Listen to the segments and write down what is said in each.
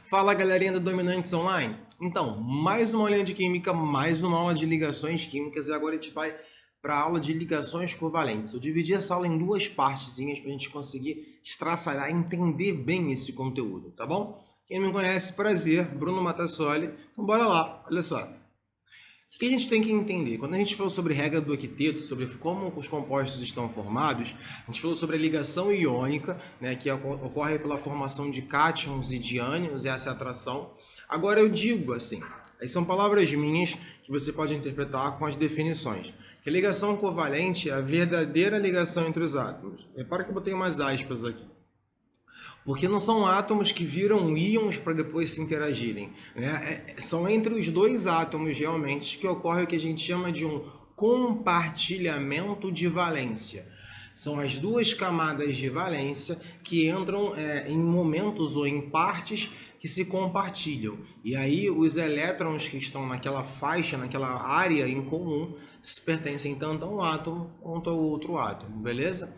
Fala galerinha do Dominantes Online. Então, mais uma aulinha de química, mais uma aula de ligações químicas e agora a gente vai para a aula de ligações covalentes. Eu dividi essa aula em duas partezinhas para a gente conseguir estraçalhar e entender bem esse conteúdo, tá bom? Quem não me conhece, prazer, Bruno Matassoli. Então bora lá, olha só. O que a gente tem que entender? Quando a gente falou sobre regra do octeto, sobre como os compostos estão formados, a gente falou sobre a ligação iônica, né, que ocorre pela formação de cátions e de ânions, e essa é a atração. Agora eu digo assim, aí são palavras minhas que você pode interpretar com as definições. Que a ligação covalente é a verdadeira ligação entre os átomos. Repara que eu botei umas aspas aqui. Porque não são átomos que viram íons para depois se interagirem, né? São entre os dois átomos realmente que ocorre o que a gente chama de um compartilhamento de valência. São as duas camadas de valência que entram em momentos ou em partes que se compartilham. E aí os elétrons que estão naquela faixa, naquela área em comum, pertencem tanto a um átomo quanto ao outro átomo, beleza?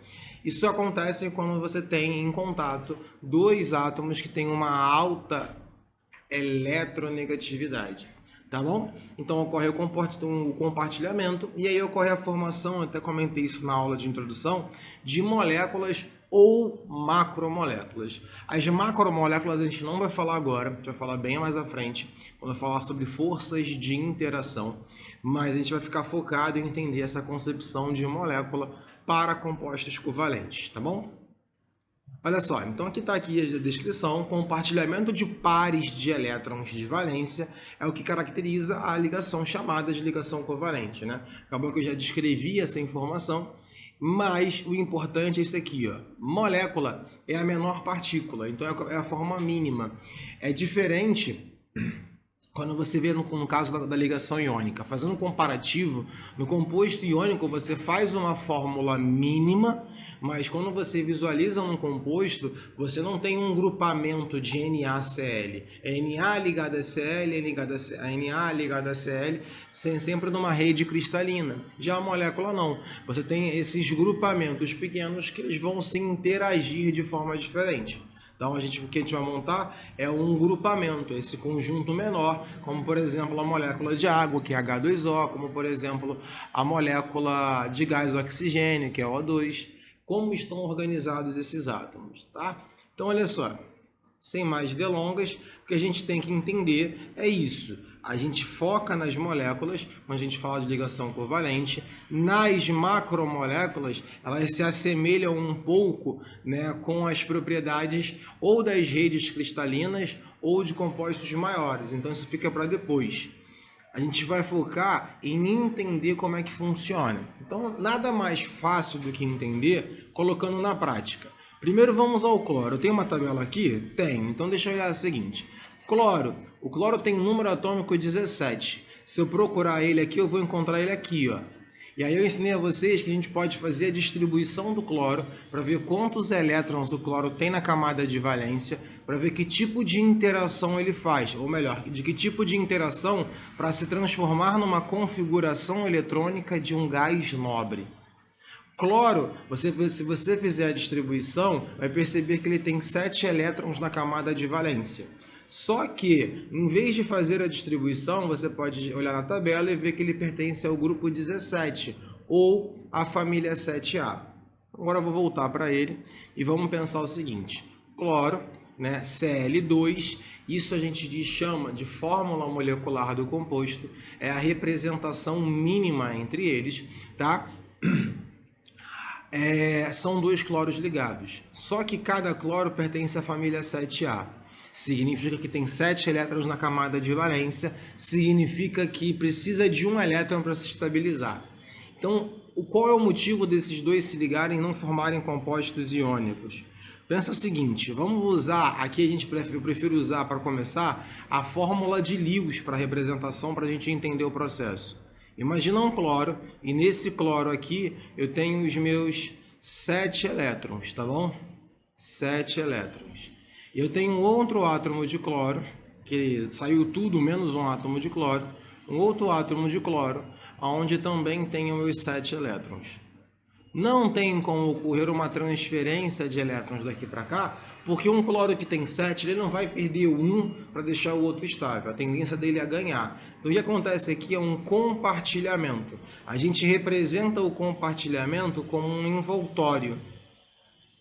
Isso acontece quando você tem em contato dois átomos que têm uma alta eletronegatividade, tá bom? Então ocorre o compartilhamento e aí ocorre a formação, eu até comentei isso na aula de introdução, de moléculas ou macromoléculas. As macromoléculas a gente não vai falar agora, a gente vai falar bem mais à frente, quando eu falar sobre forças de interação, mas a gente vai ficar focado em entender essa concepção de molécula para compostos covalentes, tá bom? Olha só, então aqui está aqui a descrição, compartilhamento de pares de elétrons de valência é o que caracteriza a ligação chamada de ligação covalente, né? Acabou que eu já descrevi essa informação, mas o importante é isso aqui, ó. Molécula é a menor partícula, então é a forma mínima. É diferente quando você vê no caso da ligação iônica. Fazendo um comparativo, no composto iônico você faz uma fórmula mínima, mas quando você visualiza um composto, você não tem um grupamento de NaCl. É Na ligado a Cl, Na ligado a Cl, sempre numa rede cristalina. Já a molécula não. Você tem esses grupamentos pequenos que eles vão se interagir de forma diferente. Então, o que a gente vai montar é um grupamento, esse conjunto menor, como, por exemplo, a molécula de água, que é H2O, como, por exemplo, a molécula de gás oxigênio, que é O2. Como estão organizados esses átomos, tá? Então, olha só, sem mais delongas, o que a gente tem que entender é isso. A gente foca nas moléculas, quando a gente fala de ligação covalente. Nas macromoléculas, elas se assemelham um pouco, né, com as propriedades ou das redes cristalinas ou de compostos maiores. Então isso fica para depois. A gente vai focar em entender como é que funciona. Então nada mais fácil do que entender colocando na prática. Primeiro vamos ao cloro. Eu tenho uma tabela aqui? Tenho. Então deixa eu olhar o seguinte. Cloro. O cloro tem número atômico 17. Se eu procurar ele aqui, eu vou encontrar ele aqui, ó. E aí eu ensinei a vocês que a gente pode fazer a distribuição do cloro para ver quantos elétrons o cloro tem na camada de valência, para ver que tipo de interação ele faz, ou melhor, de que tipo de interação para se transformar numa configuração eletrônica de um gás nobre. Cloro, se você fizer a distribuição, vai perceber que ele tem 7 elétrons na camada de valência. Só que, em vez de fazer a distribuição, você pode olhar na tabela e ver que ele pertence ao grupo 17, ou à família 7A. Agora eu vou voltar para ele e vamos pensar o seguinte. Cloro, né, Cl2, isso a gente chama de fórmula molecular do composto, é a representação mínima entre eles, tá? São dois cloros ligados. Só que cada cloro pertence à família 7A. Significa que tem 7 elétrons na camada de valência, significa que precisa de um elétron para se estabilizar. Então, qual é o motivo desses dois se ligarem e não formarem compostos iônicos? Pensa o seguinte, vamos usar, aqui eu prefiro usar para começar, a fórmula de Lewis para representação para a gente entender o processo. Imagina um cloro, e nesse cloro aqui eu tenho os meus 7 elétrons, tá bom? 7 elétrons. Eu tenho outro átomo de cloro, que saiu tudo menos um átomo de cloro, um outro átomo de cloro, onde também tenho os 7 elétrons. não tem como ocorrer uma transferência de elétrons daqui para cá, porque um cloro que tem 7, ele não vai perder um para deixar o outro estável. A tendência dele é ganhar. Então, o que acontece aqui é um compartilhamento. A gente representa o compartilhamento como um envoltório.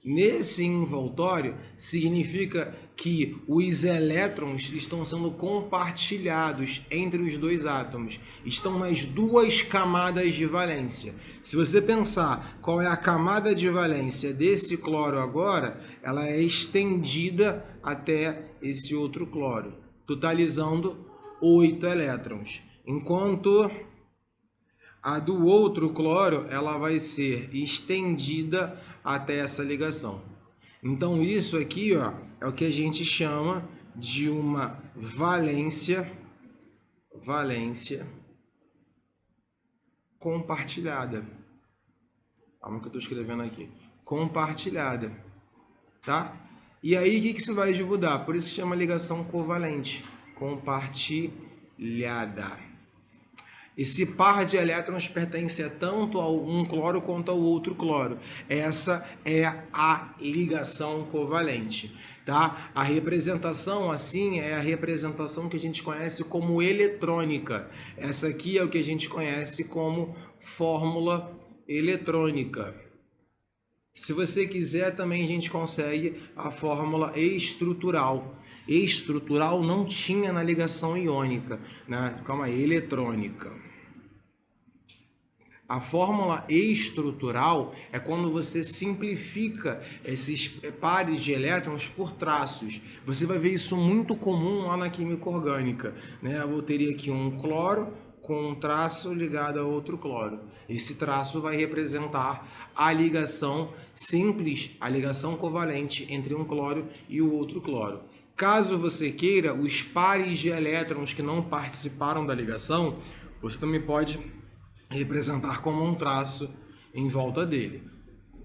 Nesse envoltório, significa que os elétrons estão sendo compartilhados entre os dois átomos. Estão nas duas camadas de valência. Se você pensar qual é a camada de valência desse cloro agora, ela é estendida até esse outro cloro, totalizando 8 elétrons. Enquanto a do outro cloro, ela vai ser estendida até essa ligação. Então, isso aqui, ó, é o que a gente chama de uma valência compartilhada. Calma que eu estou escrevendo aqui. Compartilhada, tá? E aí, o que isso vai ajudar? Por isso que chama ligação covalente. Compartilhada. Esse par de elétrons pertence tanto a um cloro quanto ao outro cloro. Essa é a ligação covalente, tá? A representação, assim, é a representação que a gente conhece como eletrônica. Essa aqui é o que a gente conhece como fórmula eletrônica. Se você quiser, também a gente consegue a fórmula estrutural. Estrutural não tinha na ligação iônica, né? Calma aí, eletrônica. A fórmula estrutural é quando você simplifica esses pares de elétrons por traços. Você vai ver isso muito comum lá na química orgânica, né? Eu teria aqui um cloro com um traço ligado a outro cloro. Esse traço vai representar a ligação simples, a ligação covalente entre um cloro e o outro cloro. Caso você queira, os pares de elétrons que não participaram da ligação, você também pode representar como um traço em volta dele.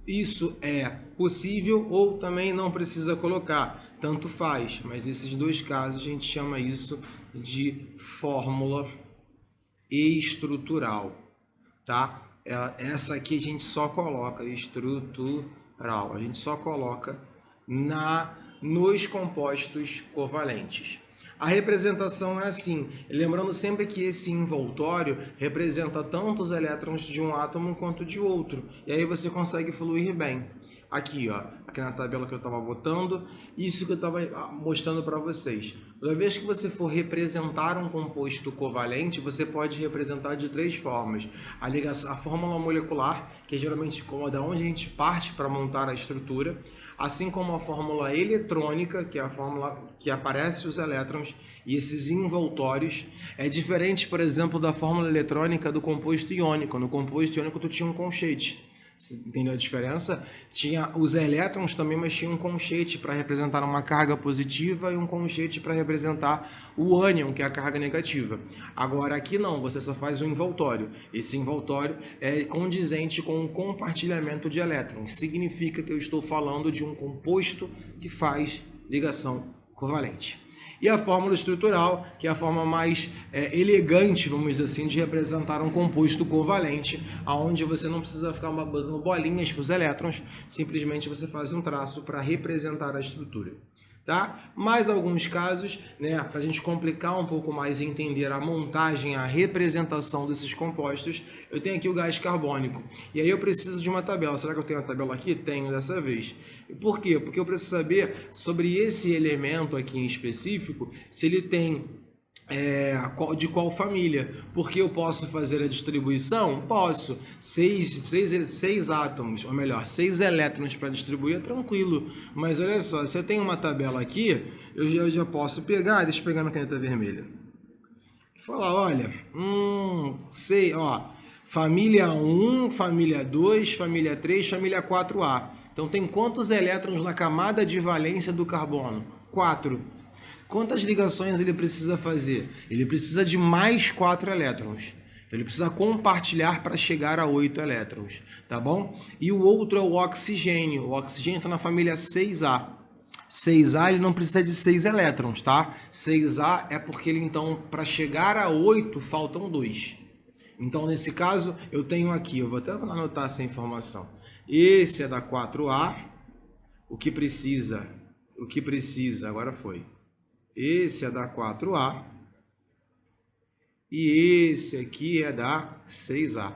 Isso é possível ou também não precisa colocar, tanto faz, mas nesses dois casos a gente chama isso de fórmula estrutural, tá? Essa aqui a gente só coloca estrutural, a gente só coloca nos compostos covalentes. A representação é assim, lembrando sempre que esse envoltório representa tanto os elétrons de um átomo quanto de outro, e aí você consegue fluir bem. Aqui, ó, aqui na tabela que eu estava botando, isso que eu estava mostrando para vocês. Toda vez que você for representar um composto covalente, você pode representar de três formas. A fórmula molecular, que é geralmente da onde a gente parte para montar a estrutura, assim como a fórmula eletrônica, que é a fórmula que aparece os elétrons e esses envoltórios. É diferente, por exemplo, da fórmula eletrônica do composto iônico. No composto iônico tu tinha um colchete. Entendeu a diferença? Tinha os elétrons também, mas tinha um colchete para representar uma carga positiva e um colchete para representar o ânion, que é a carga negativa. Agora aqui não, você só faz um envoltório. Esse envoltório é condizente com o compartilhamento de elétrons. Significa que eu estou falando de um composto que faz ligação covalente. E a fórmula estrutural, que é a forma mais elegante, vamos dizer assim, de representar um composto covalente, onde você não precisa ficar botando bolinhas para os elétrons, simplesmente você faz um traço para representar a estrutura. Tá? Mais alguns casos, né, para a gente complicar um pouco mais e entender a montagem, a representação desses compostos, eu tenho aqui o gás carbônico. E aí eu preciso de uma tabela. Será que eu tenho a tabela aqui? Tenho dessa vez. Por quê? Porque eu preciso saber sobre esse elemento aqui em específico, se ele tem de qual família, porque eu posso fazer a distribuição? Posso. 6 átomos, ou melhor, 6 elétrons para distribuir é tranquilo, mas olha só, se eu tenho uma tabela aqui, eu já posso pegar, deixa eu pegar na caneta vermelha, falar, olha, sei, ó, família 1, família 2, família 3, família 4A. Então tem quantos elétrons na camada de valência do carbono? 4. Quantas ligações ele precisa fazer? Ele precisa de mais 4 elétrons. Ele precisa compartilhar para chegar a 8 elétrons, tá bom? E o outro é o oxigênio. O oxigênio está na família 6A. 6A ele não precisa de 6 elétrons, tá? 6A é porque ele, então, para chegar a 8, faltam 2. Então, nesse caso, eu tenho aqui, eu vou até anotar essa informação. Esse é da 4A. O que precisa, agora foi. Esse é da 4A. E esse aqui é da 6A.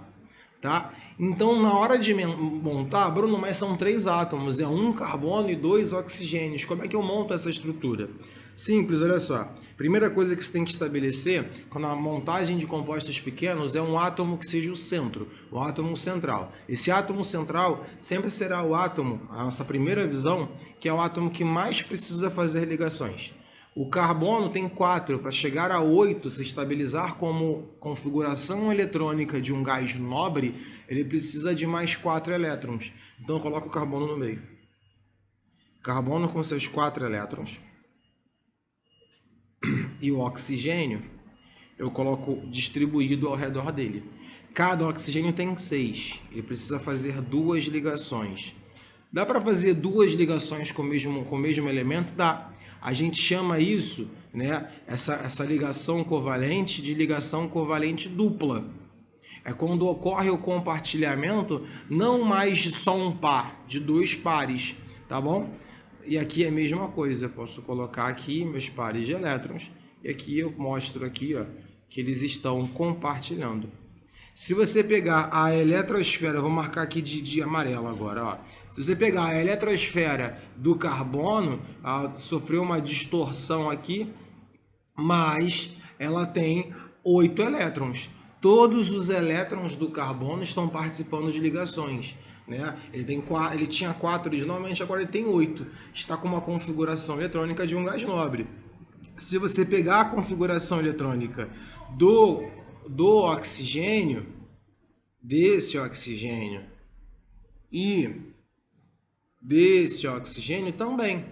Tá? Então, na hora de montar, Bruno, mas são 3 átomos, é 1 carbono e 2 oxigênios. Como é que eu monto essa estrutura? Simples, olha só. Primeira coisa que você tem que estabelecer, quando a montagem de compostos pequenos, é um átomo que seja o centro, o átomo central. Esse átomo central sempre será o átomo, a nossa primeira visão, que é o átomo que mais precisa fazer ligações. O carbono tem 4, para chegar a 8, se estabilizar como configuração eletrônica de um gás nobre, ele precisa de mais 4 elétrons. Então eu coloco o carbono no meio. Carbono com seus 4 elétrons. E o oxigênio eu coloco distribuído ao redor dele. Cada oxigênio tem 6, ele precisa fazer 2 ligações. Dá para fazer 2 ligações com o mesmo elemento? Dá. A gente chama isso, né, essa ligação covalente, de ligação covalente dupla. É quando ocorre o compartilhamento não mais de só um par, de 2 pares, tá bom? E aqui é a mesma coisa, eu posso colocar aqui meus pares de elétrons, e aqui eu mostro aqui, ó, que eles estão compartilhando. Se você pegar a eletrosfera, eu vou marcar aqui de amarelo agora, ó. Se você pegar a eletrosfera do carbono, sofreu uma distorção aqui, mas ela tem 8 elétrons. Todos os elétrons do carbono estão participando de ligações, né? Ele tinha 4 originalmente, agora ele tem 8. Está com uma configuração eletrônica de um gás nobre. Se você pegar a configuração eletrônica do oxigênio, desse oxigênio e desse oxigênio também,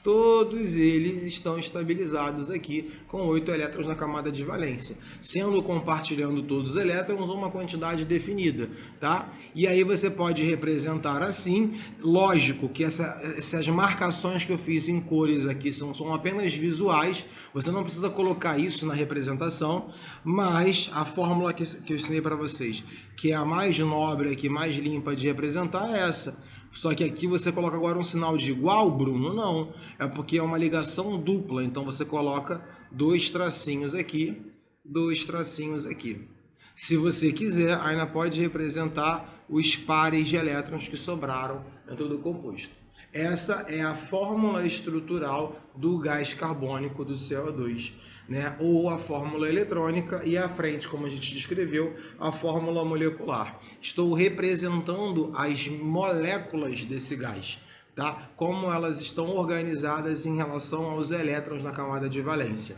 todos eles estão estabilizados aqui com 8 elétrons na camada de valência, sendo compartilhando todos os elétrons uma quantidade definida, tá? E aí você pode representar assim, lógico que essas marcações que eu fiz em cores aqui são apenas visuais, você não precisa colocar isso na representação, mas a fórmula que eu ensinei para vocês, que é a mais nobre aqui, mais limpa de representar, é essa. Só que aqui você coloca agora um sinal de igual, Bruno? Não, é porque é uma ligação dupla, então você coloca 2 tracinhos aqui, 2 tracinhos aqui. Se você quiser, ainda pode representar os pares de elétrons que sobraram dentro do composto. Essa é a fórmula estrutural do gás carbônico do CO2, né? Ou a fórmula eletrônica e à frente, como a gente descreveu, a fórmula molecular. Estou representando as moléculas desse gás, tá? Como elas estão organizadas em relação aos elétrons na camada de valência.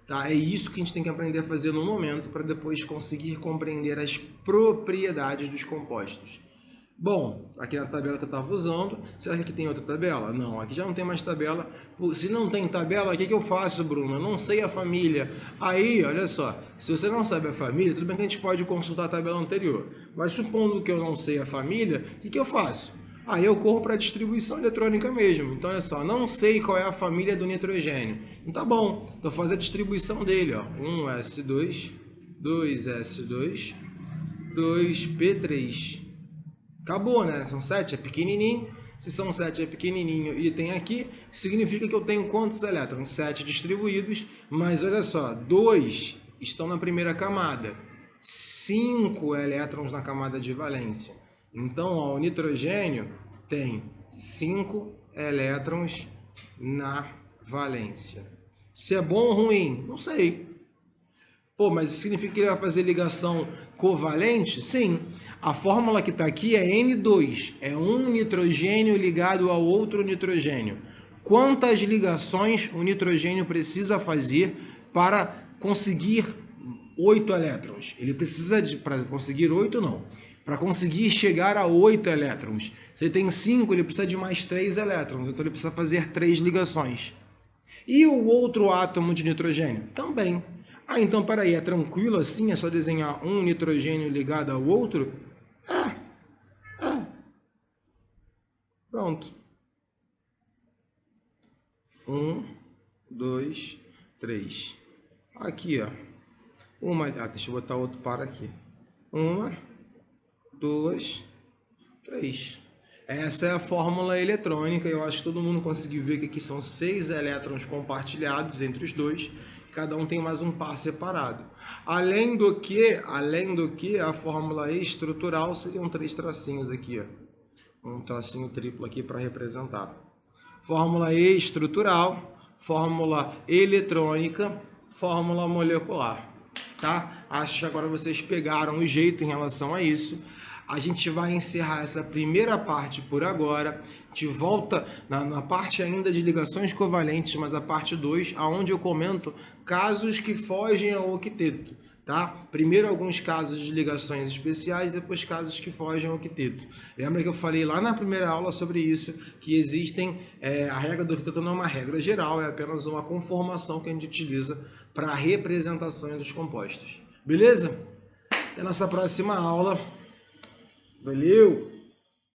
Tá? É isso que a gente tem que aprender a fazer no momento para depois conseguir compreender as propriedades dos compostos. Bom, aqui na tabela que eu estava usando, será que aqui tem outra tabela? Não, aqui já não tem mais tabela. Se não tem tabela, o que eu faço, Bruno? Eu não sei a família. Aí, olha só, se você não sabe a família, tudo bem que a gente pode consultar a tabela anterior. Mas supondo que eu não sei a família, o que eu faço? Aí eu corro para a distribuição eletrônica mesmo. Então, olha só, não sei qual é a família do nitrogênio. Então tá bom, então faz a distribuição dele, ó. 1s2, 2s2, 2p3. Acabou, né? São 7, é pequenininho. Se são 7 é pequenininho e tem aqui, significa que eu tenho quantos elétrons? 7 distribuídos, mas olha só, 2 estão na primeira camada, 5 elétrons na camada de valência. Então, ó, o nitrogênio tem 5 elétrons na valência. Se é bom ou ruim? Não sei. Pô, mas isso significa que ele vai fazer ligação covalente? Sim. A fórmula que está aqui é N2. É um nitrogênio ligado ao outro nitrogênio. Quantas ligações o nitrogênio precisa fazer para conseguir 8 elétrons? Ele precisa para conseguir 8, não. Para conseguir chegar a 8 elétrons. Se ele tem 5, ele precisa de mais 3 elétrons. Então ele precisa fazer 3 ligações. E o outro átomo de nitrogênio? Também. Ah, então peraí, é tranquilo assim? É só desenhar um nitrogênio ligado ao outro? Pronto. 1, 2, 3. Aqui, ó. Deixa eu botar outro par aqui. 1, 2, 3. Essa é a fórmula eletrônica. Eu acho que todo mundo conseguiu ver que aqui são 6 elétrons compartilhados entre os dois. Cada um tem mais um par separado. Além do que a fórmula estrutural seriam 3 tracinhos aqui, ó. Um tracinho triplo aqui para representar. Fórmula estrutural, fórmula eletrônica, fórmula molecular, tá? Acho que agora vocês pegaram o jeito em relação a isso. A gente vai encerrar essa primeira parte por agora. A gente volta na parte ainda de ligações covalentes, mas a parte 2, onde eu comento casos que fogem ao octeto, tá? Primeiro alguns casos de ligações especiais, depois casos que fogem ao octeto. Lembra que eu falei lá na primeira aula sobre isso, que existem, a regra do octeto não é uma regra geral, é apenas uma conformação que a gente utiliza para representações dos compostos. Beleza? Até a nossa próxima aula. Valeu!